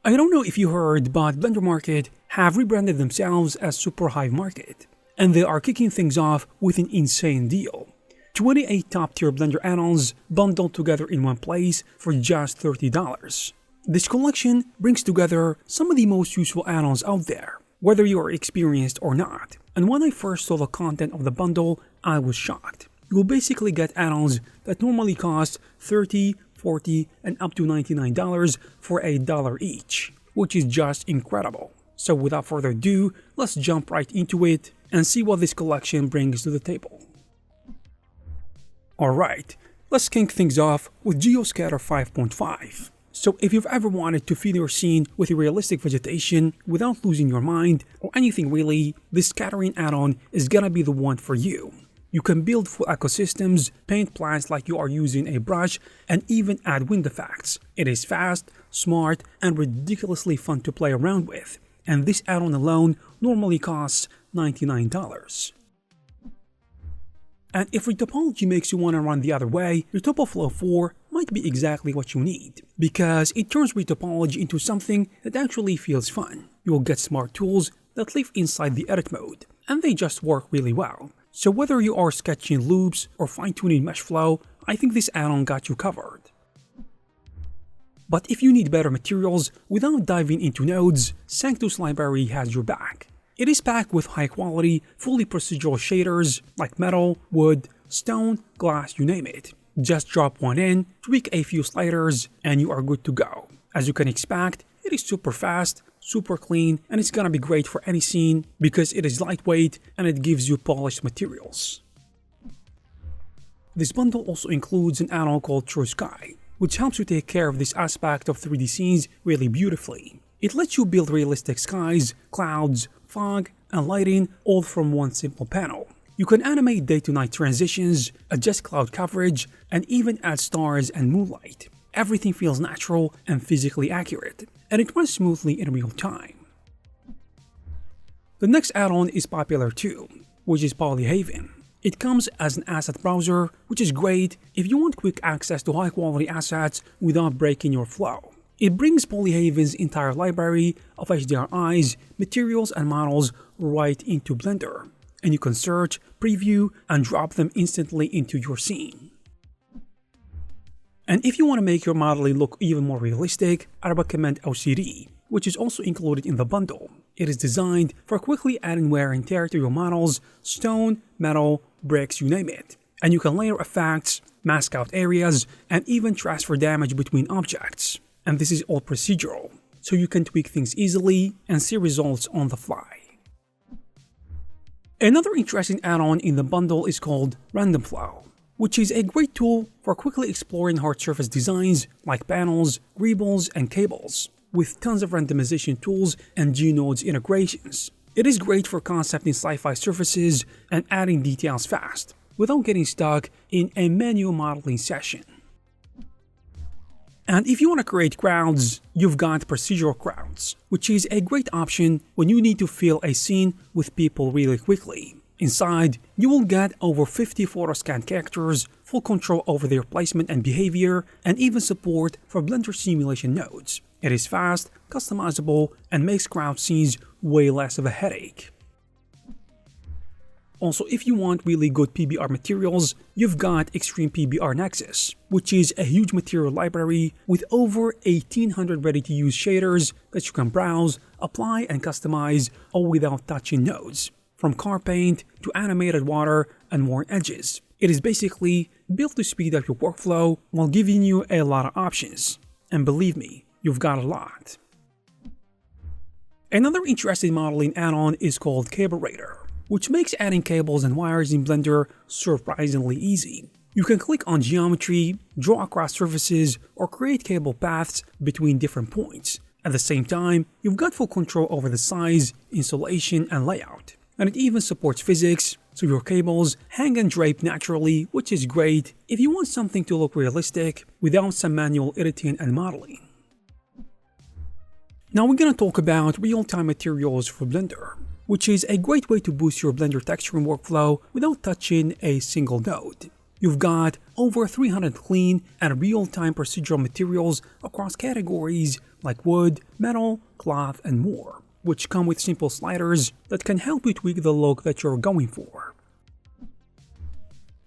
I don't know if you heard, but Blender Market have rebranded themselves as Superhive Market, and they are kicking things off with an insane deal. 28 top-tier Blender add-ons bundled together in one place for just $30. This collection brings together some of the most useful add-ons out there, whether you are experienced or not. And when I first saw the content of the bundle, I was shocked. You will basically get add-ons that normally cost $30, $40, and up to $99 for $1 each, which is just incredible. So without further ado, let's jump right into it and see what this collection brings to the table. Alright, let's kick things off with Geiocatter 5.5. So if you've ever wanted to fill your scene with a realistic vegetation without losing your mind or anything really, this scattering add-on is gonna be the one for you. You can build full ecosystems, paint plants like you are using a brush, and even add wind effects. It is fast, smart, and ridiculously fun to play around with. And this add-on alone normally costs $99. And if Retopology makes you want to run the other way, Topoflow 4 might be exactly what you need, because it turns Retopology into something that actually feels fun. You will get smart tools that live inside the edit mode, and they just work really well. So whether you are sketching loops or fine-tuning mesh flow, I think this add-on got you covered. But if you need better materials without diving into nodes, Sanctus library has your back. It is packed with high-quality, fully procedural shaders like metal, wood, stone, glass, you name it. Just drop one in, tweak a few sliders, and you are good to go. As you can expect, it is super fast, super clean, and it's gonna be great for any scene because it is lightweight and it gives you polished materials. This bundle also includes an add-on called True Sky, which helps you take care of this aspect of 3D scenes really beautifully. It lets you build realistic skies, clouds, fog, and lighting all from one simple panel. You can animate day-to-night transitions, adjust cloud coverage, and even add stars and moonlight. Everything feels natural and physically accurate, and it runs smoothly in real time. The next add-on is popular too, which is Polyhaven. It comes as an asset browser, which is great if you want quick access to high-quality assets without breaking your flow. It brings Polyhaven's entire library of HDRIs, materials, and models right into Blender, and you can search, preview, and drop them instantly into your scene. And if you want to make your modeling look even more realistic, I recommend OCD, which is also included in the bundle. It is designed for quickly adding wear and tear to your models, stone, metal, bricks, you name it. And you can layer effects, mask out areas, and even transfer damage between objects. And this is all procedural, so you can tweak things easily and see results on the fly. Another interesting add-on in the bundle is called Random Flow, which is a great tool for quickly exploring hard surface designs like panels, greebles, and cables, with tons of randomization tools and GNodes integrations. It is great for concepting sci-fi surfaces and adding details fast, without getting stuck in a manual modeling session. And if you want to create crowds, you've got procedural crowds, which is a great option when you need to fill a scene with people really quickly. Inside, you will get over 50 photoscan characters, full control over their placement and behavior, and even support for Blender simulation nodes. It is fast, customizable, and makes crowd scenes way less of a headache. Also, if you want really good PBR materials, you've got Extreme PBR Nexus, which is a huge material library with over 1800 ready-to-use shaders that you can browse, apply, and customize all without touching nodes, from car paint to animated water and worn edges. It is basically built to speed up your workflow while giving you a lot of options. And believe me, you've got a lot. Another interesting modeling add-on is called Caberator, which makes adding cables and wires in Blender surprisingly easy. You can click on geometry, draw across surfaces, or create cable paths between different points. At the same time, you've got full control over the size, installation, and layout. And it even supports physics, so your cables hang and drape naturally, which is great if you want something to look realistic without some manual editing and modeling. Now we're gonna talk about Realtime Materials for Blender, which is a great way to boost your Blender texturing workflow without touching a single node. You've got over 300 clean and real-time procedural materials across categories like wood, metal, cloth, and more, which come with simple sliders that can help you tweak the look that you're going for.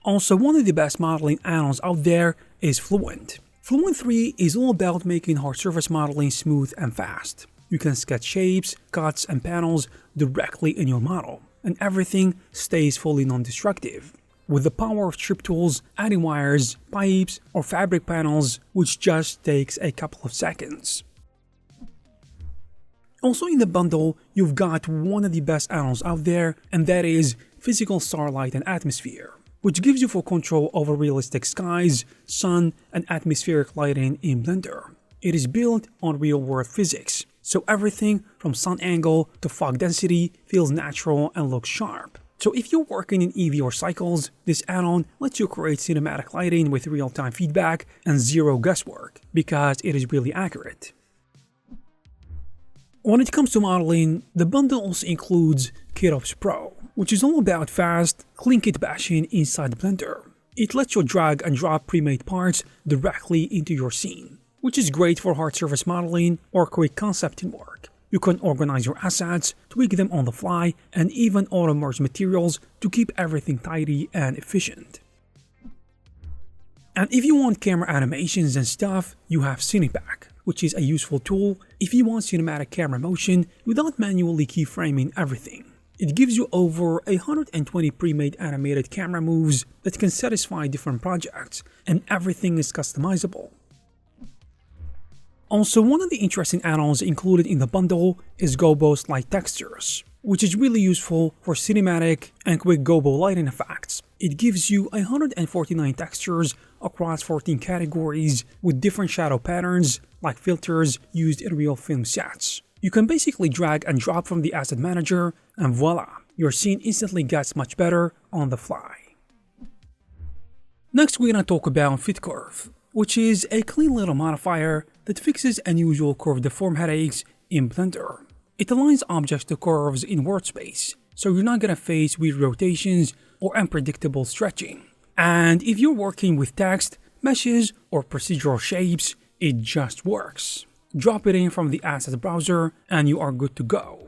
Also, one of the best modeling add-ons out there is Fluent. Fluent 3 is all about making hard surface modeling smooth and fast. You can sketch shapes, cuts, and panels directly in your model, and everything stays fully non-destructive. With the power of strip tools, adding wires, pipes, or fabric panels, which just takes a couple of seconds. Also in the bundle, you've got one of the best add-ons out there, and that is Physical Starlight and Atmosphere, which gives you full control over realistic skies, sun, and atmospheric lighting in Blender. It is built on real-world physics, so everything from sun angle to fog density feels natural and looks sharp. So if you're working in EV or cycles, this add-on lets you create cinematic lighting with real-time feedback and zero guesswork, because it is really accurate. When it comes to modeling, the bundle also includes KOPS Pro, which is all about fast, clean kit bashing inside Blender. It lets you drag and drop pre-made parts directly into your scene, which is great for hard surface modeling or quick concepting work. You can organize your assets, tweak them on the fly, and even auto-merge materials to keep everything tidy and efficient. And if you want camera animations and stuff, you have Cineipac, which is a useful tool if you want cinematic camera motion without manually keyframing everything. It gives you over 120 pre-made animated camera moves that can satisfy different projects, and everything is customizable. Also, one of the interesting add-ons included in the bundle is Gobo Slide textures, which is really useful for cinematic and quick Gobo lighting effects. It gives you 149 textures across 14 categories with different shadow patterns like filters used in real film sets. You can basically drag and drop from the asset manager, and voila, your scene instantly gets much better on the fly. Next, we're gonna talk about FitCurve, which is a clean little modifier that fixes unusual curve deform headaches in Blender. It aligns objects to curves in workspace, so you're not gonna face weird rotations or unpredictable stretching. And if you're working with text, meshes, or procedural shapes, it just works. Drop it in from the Assets browser and you are good to go.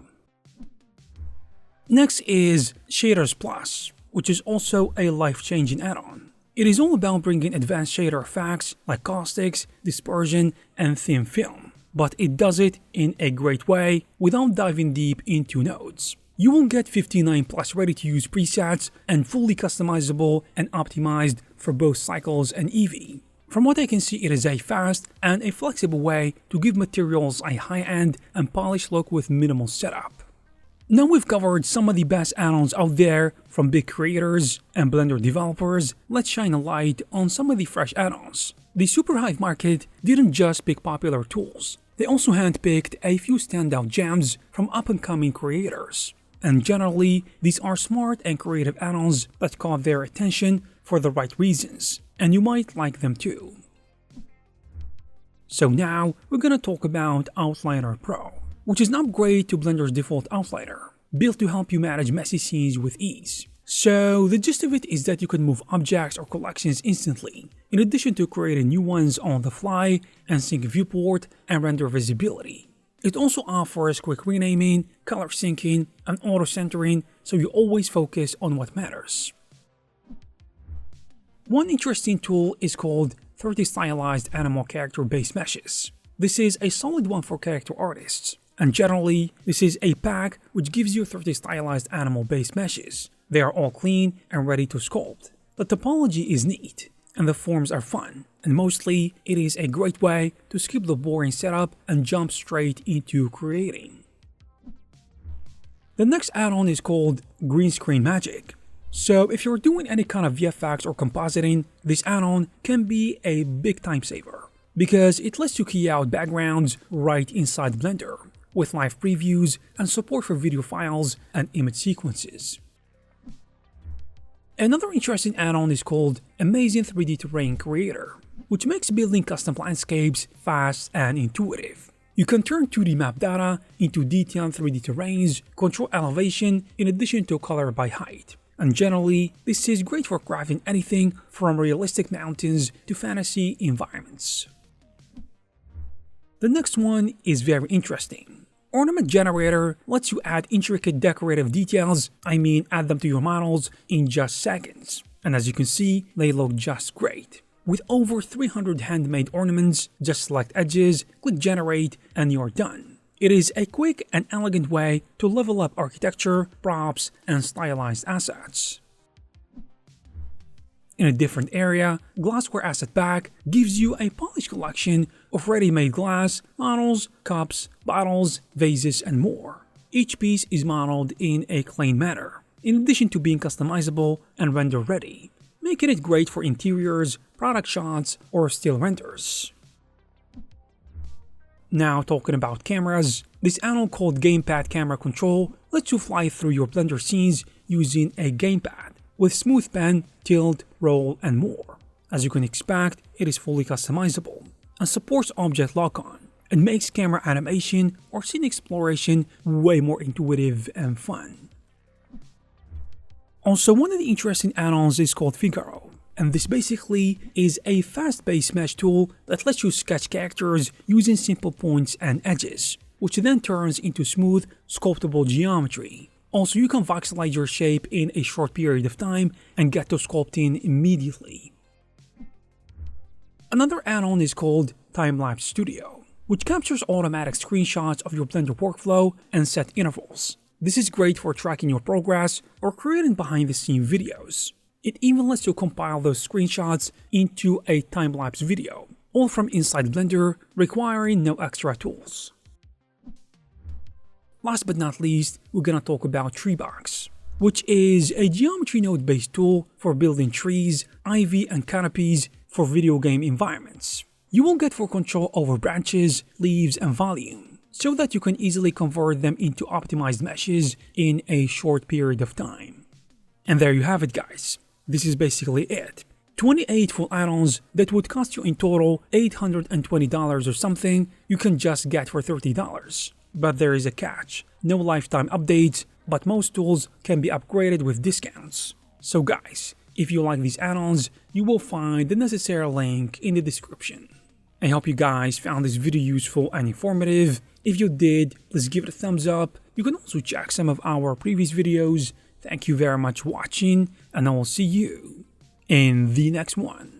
Next is Shaders Plus, which is also a life-changing add-on. It is all about bringing advanced shader effects like caustics, dispersion, and thin film, but it does it in a great way without diving deep into nodes. You will get 59 plus ready-to-use presets and fully customizable and optimized for both cycles and Eevee. From what I can see, it is a fast and a flexible way to give materials a high-end and polished look with minimal setup. Now we've covered some of the best add-ons out there from big creators and Blender developers. Let's shine a light on some of the fresh add-ons. The Superhive market didn't just pick popular tools, they also handpicked a few standout gems from up-and-coming creators. And generally, these are smart and creative add-ons that caught their attention for the right reasons, and you might like them too. So now, we're gonna talk about Outliner Pro, which is an upgrade to Blender's default outliner, built to help you manage messy scenes with ease. So the gist of it is that you can move objects or collections instantly, in addition to creating new ones on the fly and sync viewport and render visibility. It also offers quick renaming, color syncing, and auto centering, so you always focus on what matters. One interesting tool is called 30 Stylized Animal character-based meshes. This is a solid one for character artists, and generally, this is a pack which gives you 30 stylized animal-based meshes. They are all clean and ready to sculpt. The topology is neat, and the forms are fun, and mostly, it is a great way to skip the boring setup and jump straight into creating. The next add-on is called Green Screen Magic. So if you're doing any kind of VFX or compositing, this add-on can be a big time saver, because it lets you key out backgrounds right inside Blender, with live previews and support for video files and image sequences. Another interesting add-on is called Amazing 3D Terrain Creator, which makes building custom landscapes fast and intuitive. You can turn 2D map data into detailed 3D terrains, control elevation in addition to color by height. And generally, this is great for crafting anything from realistic mountains to fantasy environments. The next one is very interesting. Ornament Generator lets you add intricate decorative details, add them to your models in just seconds. And as you can see, they look just great. With over 300 handmade ornaments, just select edges, click Generate, and you're done. It is a quick and elegant way to level up architecture, props, and stylized assets. In a different area, Glassware Asset Pack gives you a polished collection of ready-made glass, models, cups, bottles, vases, and more. Each piece is modeled in a clean manner, in addition to being customizable and render-ready, making it great for interiors, product shots, or still renders. Now talking about cameras, this add-on called Gamepad Camera Control lets you fly through your Blender scenes using a gamepad, with smooth pen, tilt, roll, and more. As you can expect, it is fully customizable and supports object lock-on and makes camera animation or scene exploration way more intuitive and fun. Also, one of the interesting add-ons is called Figaro, and this basically is a fast-paced mesh tool that lets you sketch characters using simple points and edges, which then turns into smooth, sculptable geometry. Also, you can voxelize your shape in a short period of time and get to sculpting immediately. Another add-on is called Timelapse Studio, which captures automatic screenshots of your Blender workflow and set intervals. This is great for tracking your progress or creating behind-the-scenes videos. It even lets you compile those screenshots into a time-lapse video, all from inside Blender, requiring no extra tools. Last but not least, we're gonna talk about TreeBox, which is a geometry node-based tool for building trees, ivy, and canopies for video game environments. You will get full control over branches, leaves, and volume, so that you can easily convert them into optimized meshes in a short period of time. And there you have it, guys. This is basically it. 28 full add-ons that would cost you in total $820 or something, you can just get for $30. But there is a catch. No lifetime updates, but most tools can be upgraded with discounts. So guys, if you like these add-ons, you will find the necessary link in the description. I hope you guys found this video useful and informative. If you did, please give it a thumbs up. You can also check some of our previous videos. Thank you very much for watching, and I will see you in the next one.